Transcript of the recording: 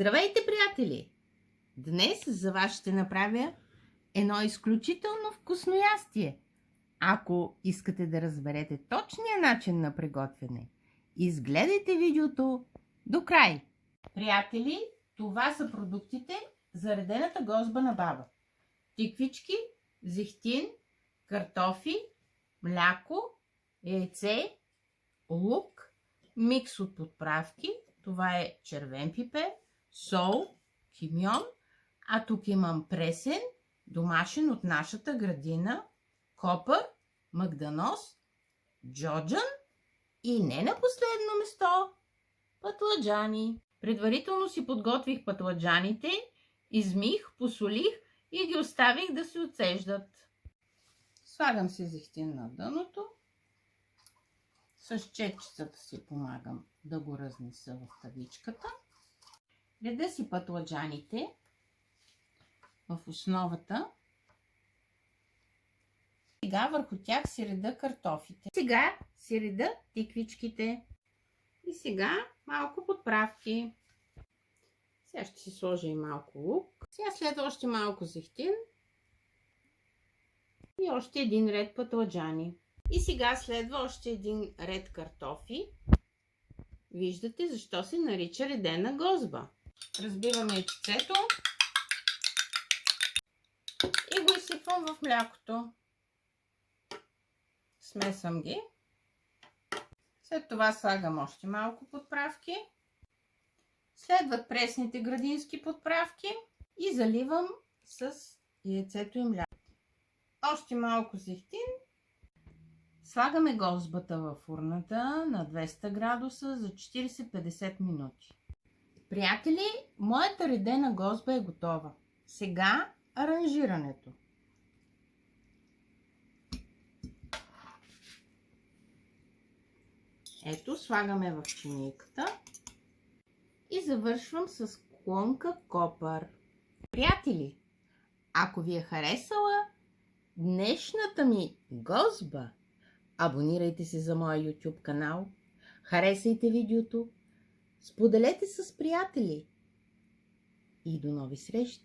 Здравейте, приятели! Днес за вас ще направя едно изключително вкусно ястие. Ако искате да разберете точния начин на приготвяне, изгледайте видеото до край. Приятели, това са продуктите за редената гозба на баба. Тиквички, зехтин, картофи, мляко, яйце, лук, микс от подправки. Това е червен пипер, сол, кимьон, а тук имам пресен, домашен от нашата градина, копър, магдanoz, джоджан и не на последно место пътладжани. Предварително си подготвих пътладжаните, измих, посолих и ги оставих да се отцеждат. Слагам си зехтин на дъното. С четчицата си помагам да го разнеса в тавичката. Реда си пътладжаните в основата. Сега върху тях си реда картофите. Сега си реда тиквичките. И сега малко подправки. Сега ще си сложа и малко лук. Сега следва още малко зехтин. И още един ред пътладжани. И сега следва още един ред картофи. Виждате защо се нарича редена гозба. Разбивам яйцето и го изсипвам в млякото. Смесвам ги. След това слагам още малко подправки. Следват пресните градински подправки и заливам с яйцето и мляко. Още малко зехтин. Слагаме гозбата във фурната на 200 градуса за 40-50 минути. Приятели, моята редена гозба е готова. Сега аранжирането. Ето, слагаме в чинийката и завършвам с клонка копър. Приятели, ако ви е харесала днешната ми гозба, абонирайте се за моя YouTube канал, харесайте видеото, споделете с приятели и до нови срещи!